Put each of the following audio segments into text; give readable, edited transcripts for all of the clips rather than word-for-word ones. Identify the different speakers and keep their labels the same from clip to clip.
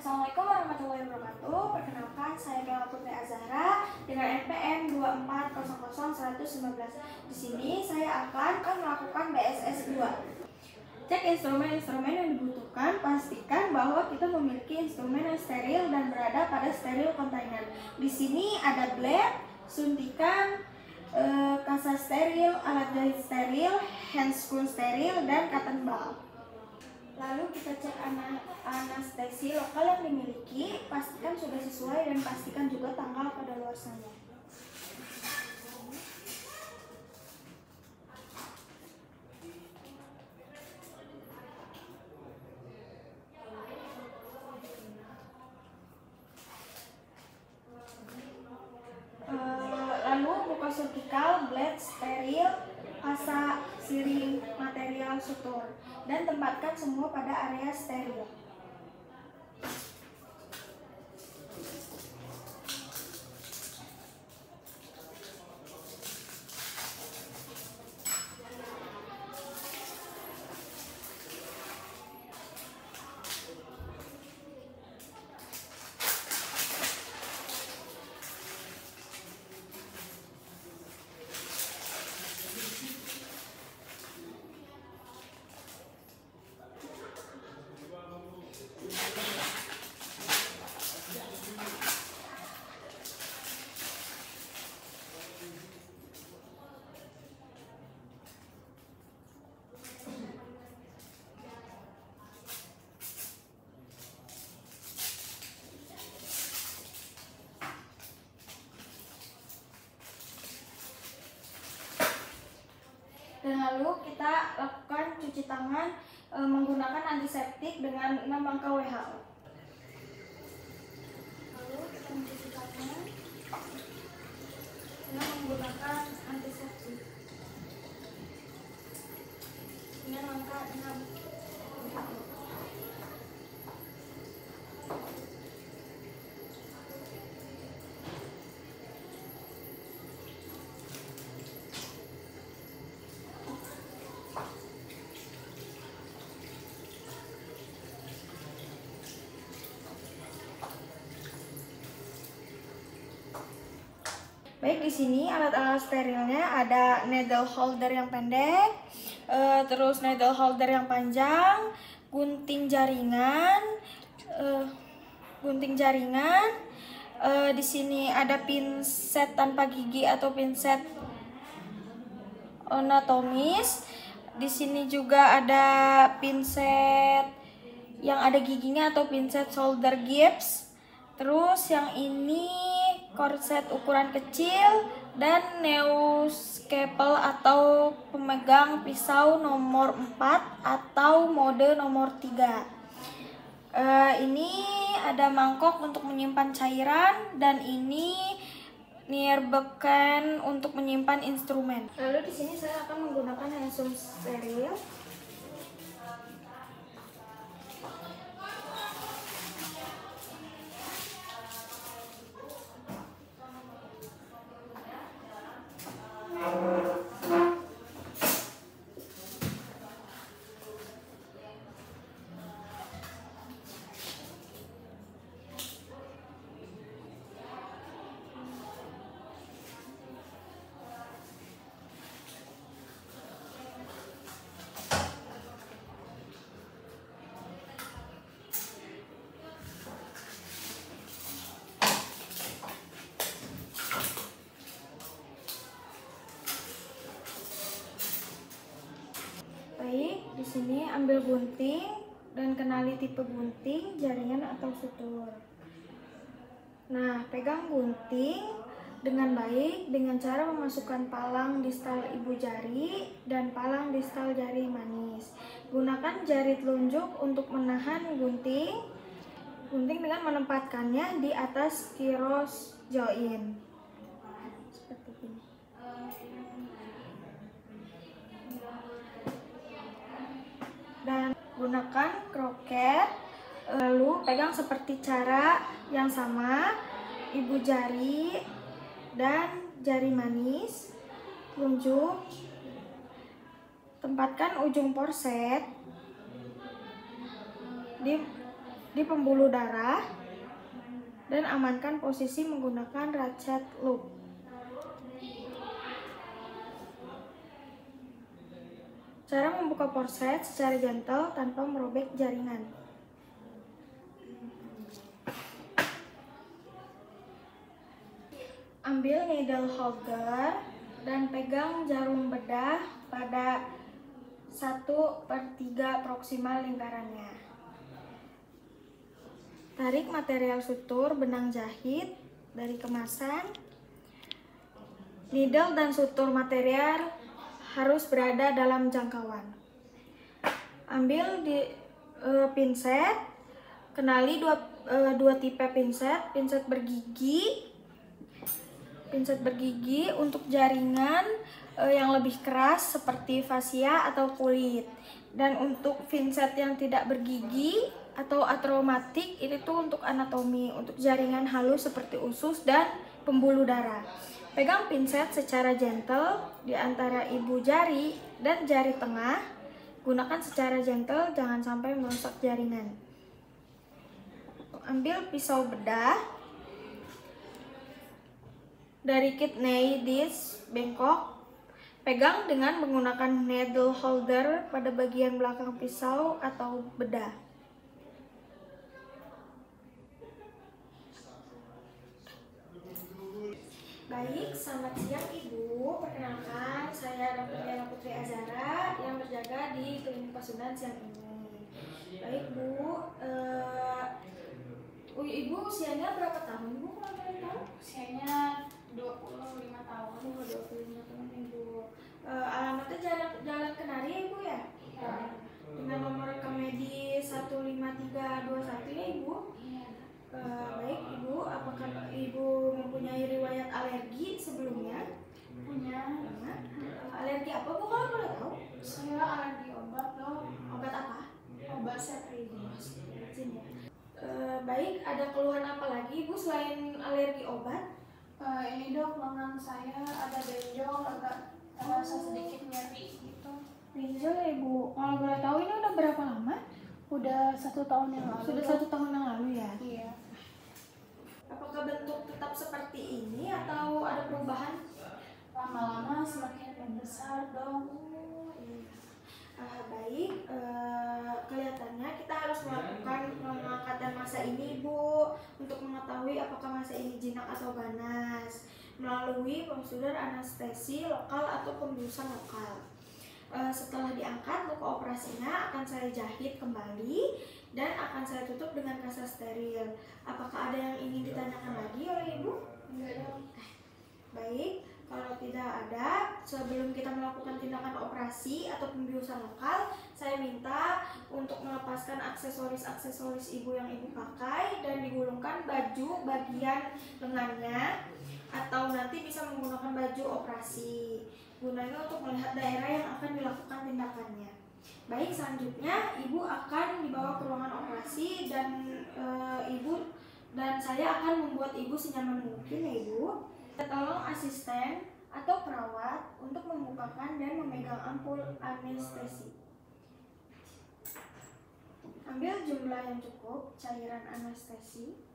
Speaker 1: Assalamualaikum warahmatullahi wabarakatuh. Perkenalkan, saya Bella Putri Azahra dengan NPM 2400119. Di sini saya akan melakukan BSS 2. Cek instrumen-instrumen yang dibutuhkan. Pastikan bahwa kita memiliki instrumen yang steril dan berada pada steril container. Di sini ada blade, suntikan, kasa steril, alat jahit steril, handscrew steril, dan cotton ball. Lalu kita cek anestesi lokal yang dimiliki, pastikan sudah sesuai dan pastikan juga tanggal kadaluarsanya. Lalu buka surgical, blade steril, kasa siring, material sutur, dan tempatkan semua pada area steril. Dan lalu kita lakukan cuci tangan menggunakan antiseptik dengan 6 angka WHO. Lalu kita mencuci tangan dengan menggunakan antiseptik dengan angka 6. Baik, di sini alat-alat sterilnya ada needle holder yang pendek, terus needle holder yang panjang, gunting jaringan, di sini ada pinset tanpa gigi atau pinset anatomis. Di sini juga ada pinset yang ada giginya atau pinset shoulder gips. Terus yang ini korset ukuran kecil dan neuscapel atau pemegang pisau nomor 4 atau mode nomor 3. Ini ada mangkok untuk menyimpan cairan dan ini nierbekan untuk menyimpan instrumen. Lalu di sini saya akan menggunakan handscrew steril. Baik, di sini ambil gunting dan kenali tipe gunting, jaringan atau sutur. Nah, pegang gunting dengan baik dengan cara memasukkan palang distal ibu jari dan palang distal jari manis. Gunakan jari telunjuk untuk menahan gunting dengan menempatkannya di atas kiros join. Seperti ini. Dan gunakan kroket, lalu pegang seperti cara yang sama, ibu jari dan jari manis, telunjuk, tempatkan ujung porset di di pembuluh darah dan amankan posisi menggunakan ratchet loop. Cara membuka korset secara gentle tanpa merobek jaringan. Ambil needle holder dan pegang jarum bedah pada 1/3 proksimal lingkarannya. Tarik material sutur benang jahit dari kemasan. Needle dan sutur material harus berada dalam jangkauan. Ambil di pinset. Kenali dua tipe pinset. Pinset bergigi untuk jaringan yang lebih keras seperti fascia atau kulit. Dan untuk pinset yang tidak bergigi atau atraumatik ini tuh untuk anatomi, untuk jaringan halus seperti usus dan pembuluh darah. Pegang pinset secara gentle di antara ibu jari dan jari tengah. Gunakan secara gentle, jangan sampai merusak jaringan. Ambil pisau bedah dari kit knee disc bengkok. Pegang dengan menggunakan needle holder pada bagian belakang pisau atau bedah. Baik, selamat siang Ibu. Perkenalkan, saya Dr. Diana Putri Azhara yang berjaga di Klinik Pasundan siang ini. Baik Bu, Ibu usianya berapa tahun Bu kalau boleh tahu?
Speaker 2: Usianya 25 tahun.
Speaker 1: 25 tahun Ibu. Alamatnya Jalan Kenari Ibu ya?
Speaker 2: Ya.
Speaker 1: Dengan nomor rekam medis 15321 ya Ibu?
Speaker 2: Iya.
Speaker 1: Baik Ibu, apakah Ibu mempunyai riwayat alergi sebelumnya?
Speaker 2: Punya.
Speaker 1: Alergi apa Bu kalau boleh tahu?
Speaker 2: Saya alergi obat dong.
Speaker 1: Obat apa?
Speaker 2: Obat ceftriaxone.
Speaker 1: Ya. Baik, ada keluhan apa lagi Bu selain alergi obat?
Speaker 2: Ini dok, lengan saya ada benjol, agak terasa sedikit nyeri gitu.
Speaker 1: Benjol ya Bu. Kalau boleh tahu ini udah berapa lama?
Speaker 2: Udah 1 tahun yang lalu.
Speaker 1: Sudah 1 tahun yang lalu ya?
Speaker 2: Iya.
Speaker 1: Apakah bentuk tetap seperti ini atau ada perubahan?
Speaker 2: Lama-lama semakin membesar dong.
Speaker 1: Baik, kelihatannya kita harus melakukan pengangkatan massa ini Bu untuk mengetahui apakah massa ini jinak atau ganas melalui prosedur anestesi lokal atau pembiusan lokal. Setelah diangkat, luka operasinya akan saya jahit kembali dan akan saya tutup dengan kasa steril. Apakah ada yang ingin ditanyakan lagi oleh Ibu?
Speaker 2: Enggak.
Speaker 1: Baik, kalau tidak ada, sebelum kita melakukan tindakan operasi atau pembiusan lokal, saya minta untuk melepaskan aksesoris Ibu yang Ibu pakai dan digulungkan baju bagian lengannya, atau nanti bisa menggunakan baju operasi. Gunanya untuk melihat daerah yang akan dilakukan tindakannya. Baik, selanjutnya Ibu akan dibawa ke ruangan operasi dan Ibu dan saya akan membuat Ibu senyaman mungkin ya Ibu. Tolong asisten atau perawat untuk membukakan dan memegang ampul anestesi. Ambil jumlah yang cukup cairan anestesi.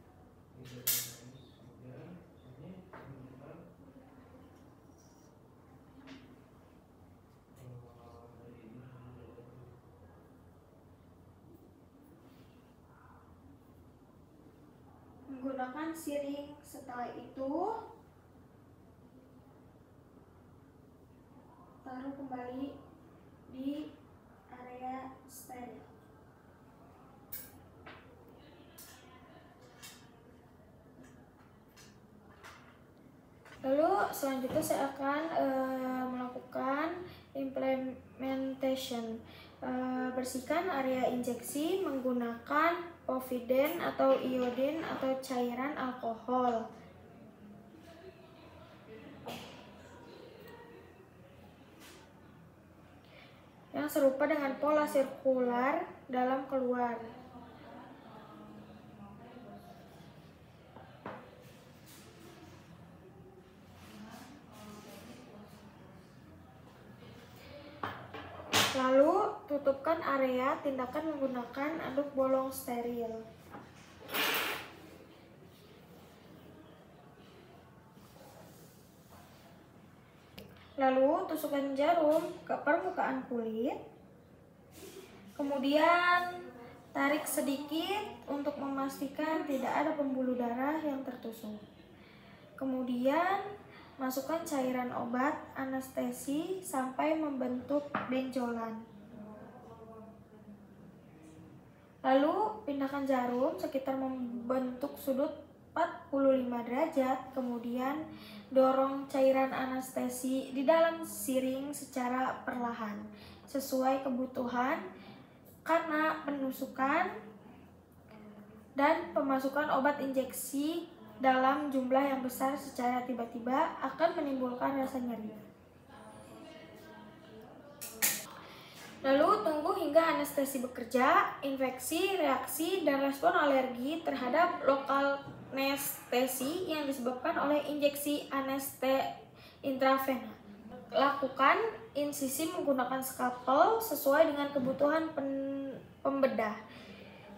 Speaker 1: Menggunakan siring. Setelah itu taruh kembali di area steril. Lalu selanjutnya saya akan melakukan implementation. Bersihkan area injeksi menggunakan povidone atau iodine atau cairan alkohol. Yang serupa dengan pola sirkular dalam keluar. Lalu tutupkan area tindakan menggunakan anduk bolong steril. Lalu tusukkan jarum ke permukaan kulit. Kemudian tarik sedikit untuk memastikan tidak ada pembuluh darah yang tertusuk. Kemudian masukkan cairan obat anestesi sampai membentuk benjolan. Lalu pindahkan jarum sekitar membentuk sudut 45 derajat, kemudian dorong cairan anestesi di dalam siring secara perlahan sesuai kebutuhan, karena penusukan dan pemasukan obat injeksi dalam jumlah yang besar secara tiba-tiba akan menimbulkan rasa nyeri. Lalu tunggu hingga anestesi bekerja. Infeksi, reaksi, dan respon alergi terhadap lokal anestesi yang disebabkan oleh injeksi intravena. Lakukan insisi menggunakan skalpel sesuai dengan kebutuhan pembedah.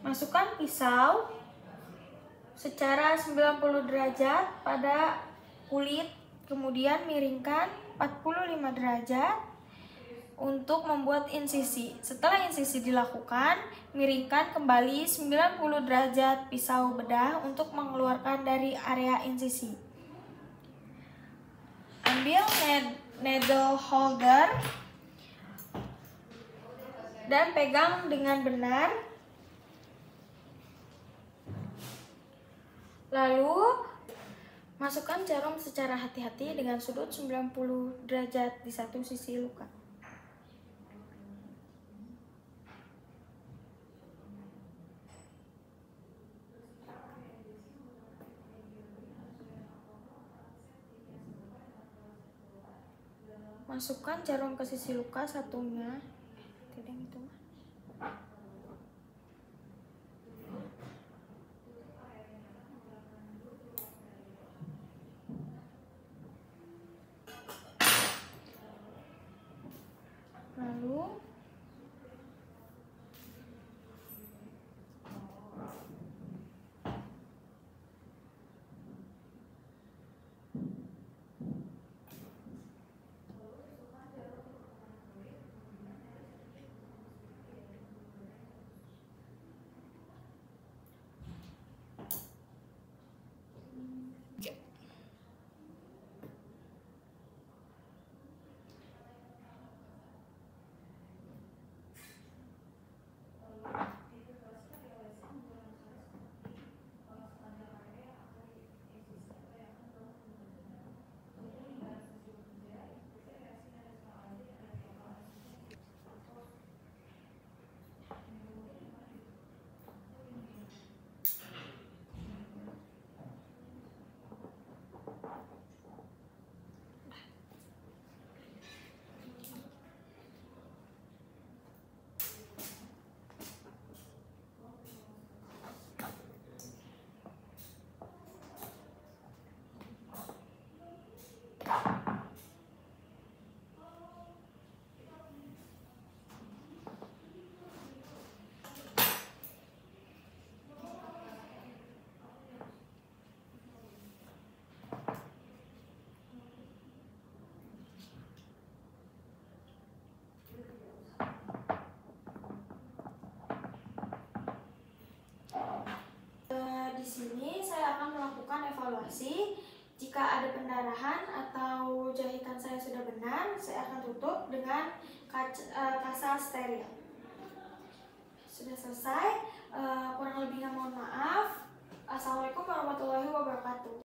Speaker 1: Masukkan pisau secara 90 derajat pada kulit, kemudian miringkan 45 derajat untuk membuat insisi. Setelah insisi dilakukan, miringkan kembali 90 derajat pisau bedah untuk mengeluarkan dari area insisi. Ambil needle holder dan pegang dengan benar. Lalu masukkan jarum secara hati-hati dengan sudut 90 derajat di satu sisi luka. Masukkan jarum ke sisi luka satunya. Tidak itu mah. Lalu di sini saya akan melakukan evaluasi. Jika ada pendarahan atau jahitan saya sudah benar, saya akan tutup dengan kasa steril. Sudah selesai. Kurang lebihnya mohon maaf. Assalamualaikum warahmatullahi wabarakatuh.